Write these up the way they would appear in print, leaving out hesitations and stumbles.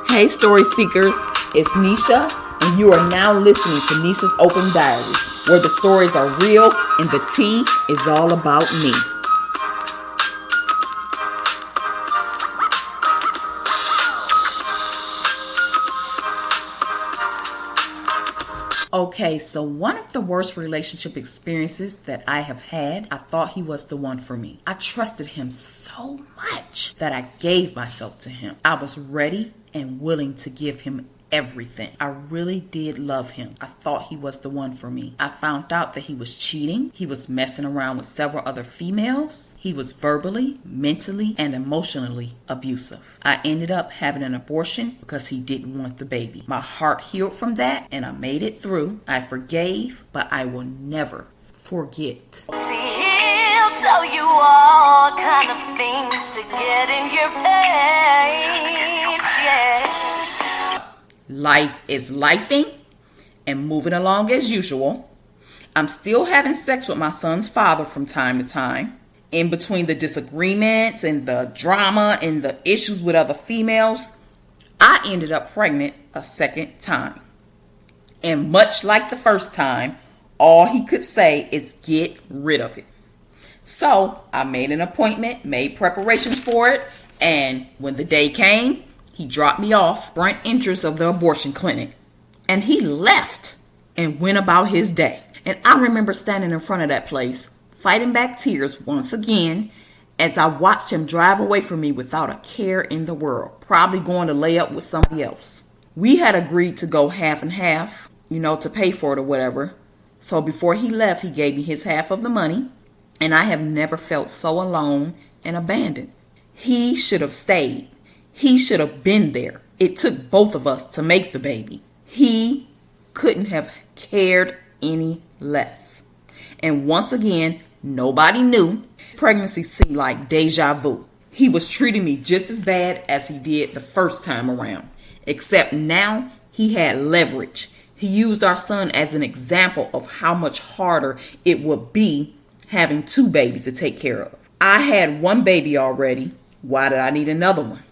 Hey story seekers, it's Nesha, and you are now listening to Nesha's Open Diary, where the stories are real and the tea is all about me. Okay, so one of the worst relationship experiences that I have had, I thought he was the one for me. I trusted him so much that I gave myself to him. I was ready and willing to give him everything. I really did love him. I thought he was the one for me. I found out that he was cheating. He was messing around with several other females. He was verbally, mentally, and emotionally abusive. I ended up having an abortion because he didn't want the baby. My heart healed from that and I made it through. I forgave, but I will never forget. See, he'll tell you all kind of things to get in your page, yeah. Life is lifing and moving along as usual. I'm still having sex with my son's father from time to time. In between the disagreements and the drama and the issues with other females, I ended up pregnant a second time. And much like the first time, all he could say is get rid of it. So I made an appointment, made preparations for it, and when the day came, he dropped me off front entrance of the abortion clinic. And he left and went about his day. And I remember standing in front of that place, fighting back tears once again, as I watched him drive away from me without a care in the world, probably going to lay up with somebody else. We had agreed to go half and half, to pay for it or whatever. So before he left, he gave me his half of the money. And I have never felt so alone and abandoned. He should have stayed. He should have been there. It took both of us to make the baby. He couldn't have cared any less. And once again, nobody knew. Pregnancy seemed like deja vu. He was treating me just as bad as he did the first time around. Except now he had leverage. He used our son as an example of how much harder it would be having two babies to take care of. I had one baby already. Why did I need another one?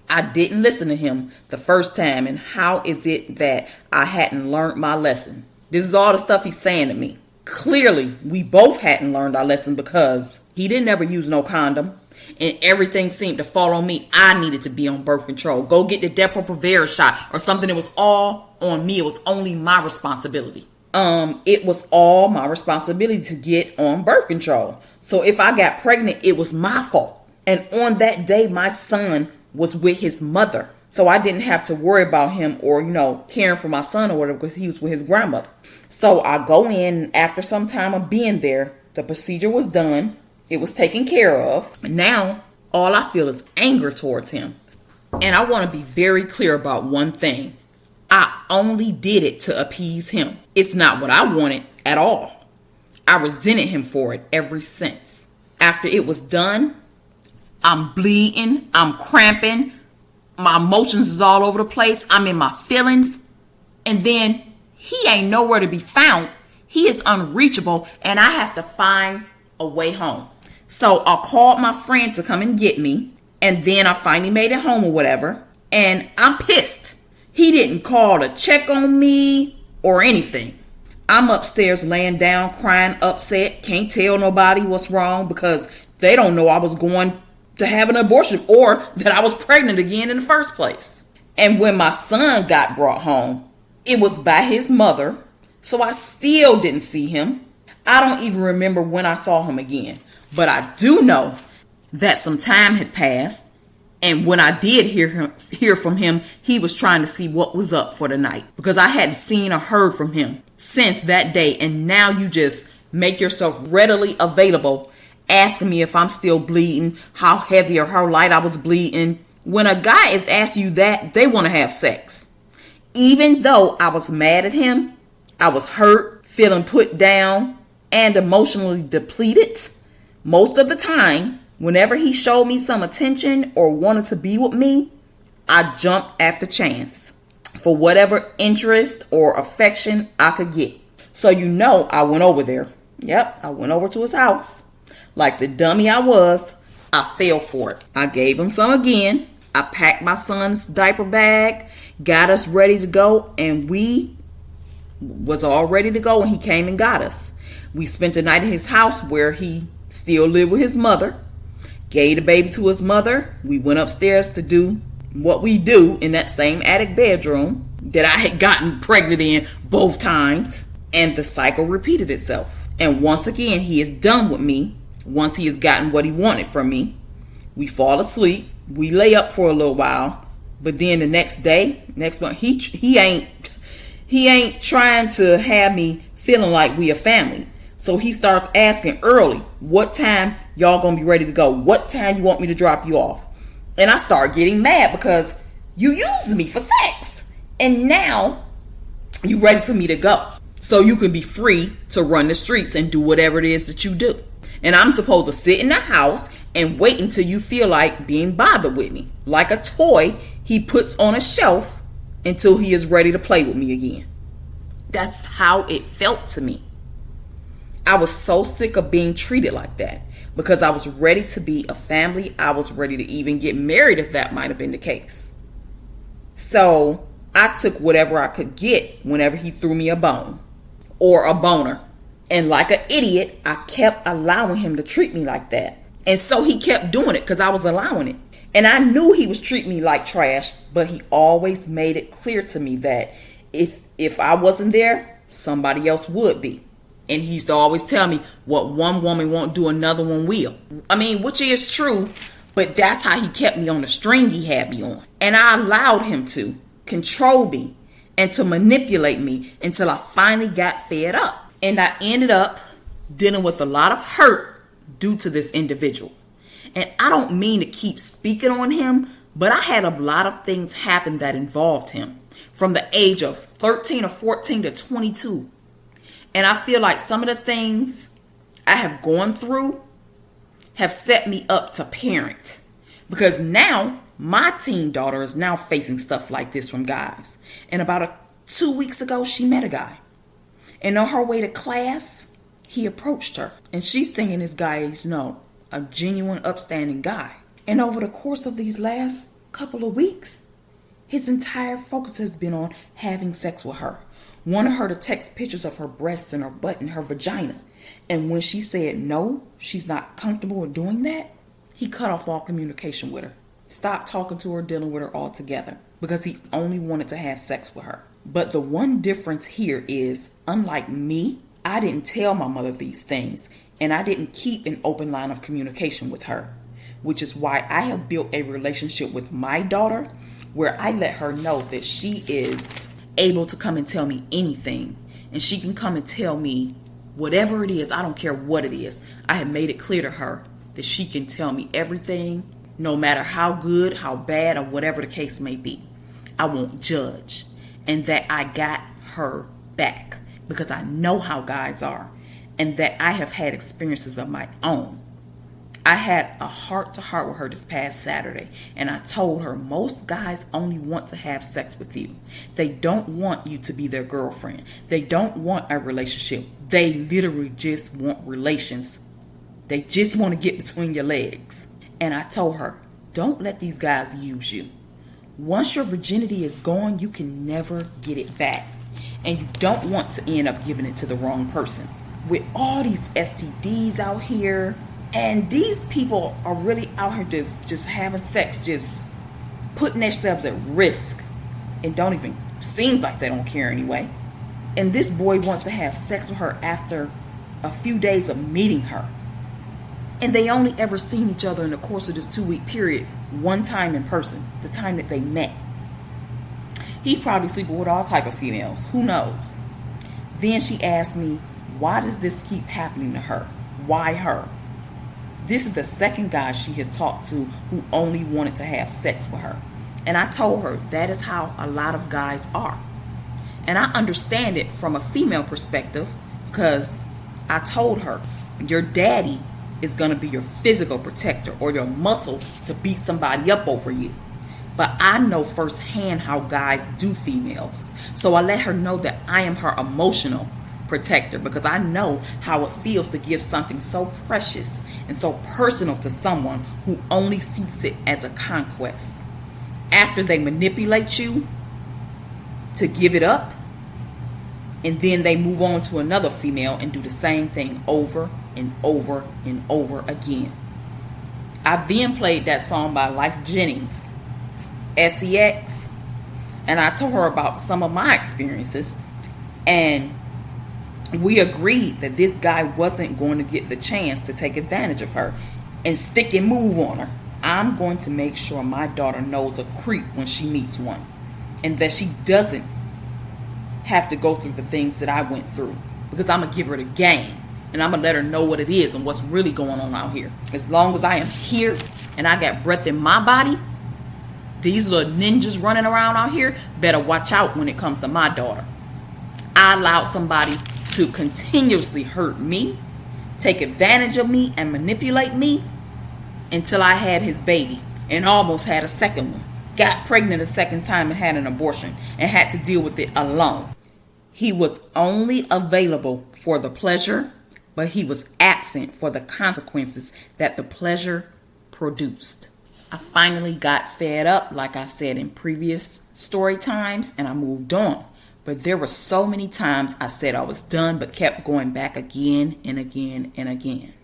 I didn't listen to him the first time, and how is it that I hadn't learned my lesson? This is all the stuff he's saying to me. Clearly, we both hadn't learned our lesson because he didn't ever use no condom, and everything seemed to fall on me. I needed to be on birth control. Go get the Depo-Provera shot or something. It was all on me. It was only my responsibility. It was all my responsibility to get on birth control. So if I got pregnant, it was my fault. And on that day, my son was with his mother. So I didn't have to worry about him or, caring for my son or whatever because he was with his grandmother. So I go in, and after some time of being there, the procedure was done. It was taken care of. Now, all I feel is anger towards him. And I want to be very clear about one thing. I only did it to appease him. It's not what I wanted at all. I resented him for it ever since. After it was done, I'm bleeding, I'm cramping, my emotions is all over the place, I'm in my feelings, and then he ain't nowhere to be found. He is unreachable, and I have to find a way home. So I called my friend to come and get me, and then I finally made it home or whatever, and I'm pissed. He didn't call to check on me or anything. I'm upstairs laying down, crying, upset, can't tell nobody what's wrong because they don't know I was going to have an abortion or that I was pregnant again in the first place. And when my son got brought home, it was by his mother, so I still didn't see him. I don't even remember when I saw him again, but I do know that some time had passed, and when I did hear from him, he was trying to see what was up for the night because I hadn't seen or heard from him since that day. And now you just make yourself readily available asking me if I'm still bleeding, how heavy or how light I was bleeding. When a guy is asking you that, they want to have sex. Even though I was mad at him, I was hurt, feeling put down, and emotionally depleted. Most of the time, whenever he showed me some attention or wanted to be with me, I jumped at the chance for whatever interest or affection I could get. So I went over there. Yep, I went over to his house. Like the dummy I was, I fell for it. I gave him some again. I packed my son's diaper bag, got us ready to go, and we was all ready to go when he came and got us. We spent the night at his house where he still lived with his mother, gave the baby to his mother. We went upstairs to do what we do in that same attic bedroom that I had gotten pregnant in both times, and the cycle repeated itself. And once again, he is done with me. Once he has gotten what he wanted from me, we fall asleep. We lay up for a little while, but then the next month, he ain't trying to have me feeling like we a family. So he starts asking early, what time y'all gonna be ready to go? What time you want me to drop you off? And I start getting mad because you use me for sex, and now you ready for me to go so you can be free to run the streets and do whatever it is that you do. And I'm supposed to sit in the house and wait until you feel like being bothered with me. Like a toy he puts on a shelf until he is ready to play with me again. That's how it felt to me. I was so sick of being treated like that because I was ready to be a family. I was ready to even get married if that might have been the case. So I took whatever I could get whenever he threw me a bone or a boner. And like an idiot, I kept allowing him to treat me like that. And so he kept doing it because I was allowing it. And I knew he was treating me like trash, but he always made it clear to me that if I wasn't there, somebody else would be. And he used to always tell me, what one woman won't do, another one will. I mean, which is true, but that's how he kept me on the string he had me on. And I allowed him to control me and to manipulate me until I finally got fed up. And I ended up dealing with a lot of hurt due to this individual. And I don't mean to keep speaking on him, but I had a lot of things happen that involved him from the age of 13 or 14 to 22. And I feel like some of the things I have gone through have set me up to parent. Because now my teen daughter is now facing stuff like this from guys. And about 2 weeks ago, she met a guy. And on her way to class, he approached her. And she's thinking this guy is, a genuine, upstanding guy. And over the course of these last couple of weeks, his entire focus has been on having sex with her. Wanted her to text pictures of her breasts and her butt and her vagina. And when she said no, she's not comfortable with doing that, he cut off all communication with her. Stopped talking to her, dealing with her altogether. Because he only wanted to have sex with her. But the one difference here is, unlike me, I didn't tell my mother these things, and I didn't keep an open line of communication with her, which is why I have built a relationship with my daughter where I let her know that she is able to come and tell me anything, and she can come and tell me whatever it is. I don't care what it is. I have made it clear to her that she can tell me everything, no matter how good, how bad, or whatever the case may be. I won't judge. And that I got her back because I know how guys are, and that I have had experiences of my own. I had a heart-to-heart with her this past Saturday, and I told her most guys only want to have sex with you. They don't want you to be their girlfriend. They don't want a relationship. They literally just want relations. They just want to get between your legs. And I told her, don't let these guys use you. Once your virginity is gone, you can never get it back. And you don't want to end up giving it to the wrong person. With all these STDs out here, and these people are really out here just having sex, just putting themselves at risk. And don't even, seems like they don't care anyway. And this boy wants to have sex with her after a few days of meeting her. And they only ever seen each other in the course of this 2-week period one time in person, the time that they met. He probably sleeping with all type of females. Who knows? Then she asked me, why does this keep happening to her? Why her? This is the second guy she has talked to who only wanted to have sex with her. And I told her that is how a lot of guys are. And I understand it from a female perspective because I told her, your daddy is going to be your physical protector or your muscle to beat somebody up over you. But I know firsthand how guys do females. So I let her know that I am her emotional protector because I know how it feels to give something so precious and so personal to someone who only sees it as a conquest. after they manipulate you to give it up, and then they move on to another female and do the same thing over and over and over again. I then played that song by Life Jennings, SEX, and I told her about some of my experiences, and we agreed that this guy wasn't going to get the chance to take advantage of her and stick and move on her. I'm going to make sure my daughter knows a creep when she meets one, and that she doesn't have to go through the things that I went through, because I'm going to give her the game, and I'm going to let her know what it is and what's really going on out here. As long as I am here and I got breath in my body, these little ninjas running around out here better watch out when it comes to my daughter. I allowed somebody to continuously hurt me, take advantage of me, and manipulate me until I had his baby and almost had a second one. Got pregnant a second time and had an abortion and had to deal with it alone. He was only available for the pleasure, but he was absent for the consequences that the pleasure produced. I finally got fed up, like I said in previous story times, and I moved on. But there were so many times I said I was done, but kept going back again and again and again.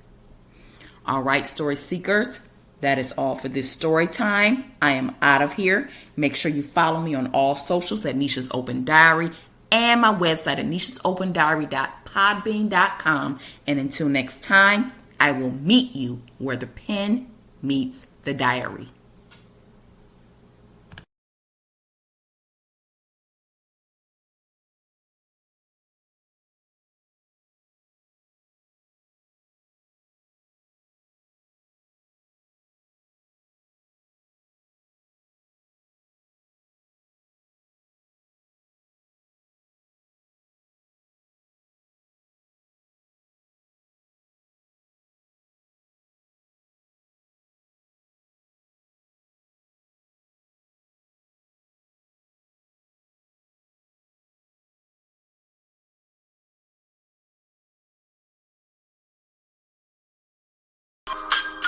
All right, story seekers, that is all for this story time. I am out of here. Make sure you follow me on all socials at Nesha's Open Diary and my website at nesha'sopendiary.podbean.com. And until next time, I will meet you where the pen meets the diary.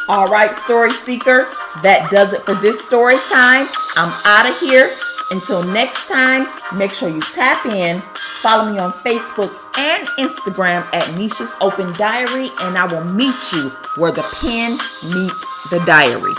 All right, story seekers, that does it for this story time. I'm out of here. Until next time, make sure you tap in. Follow me on Facebook and Instagram at Nesha's Open Diary, and I will meet you where the pen meets the diary.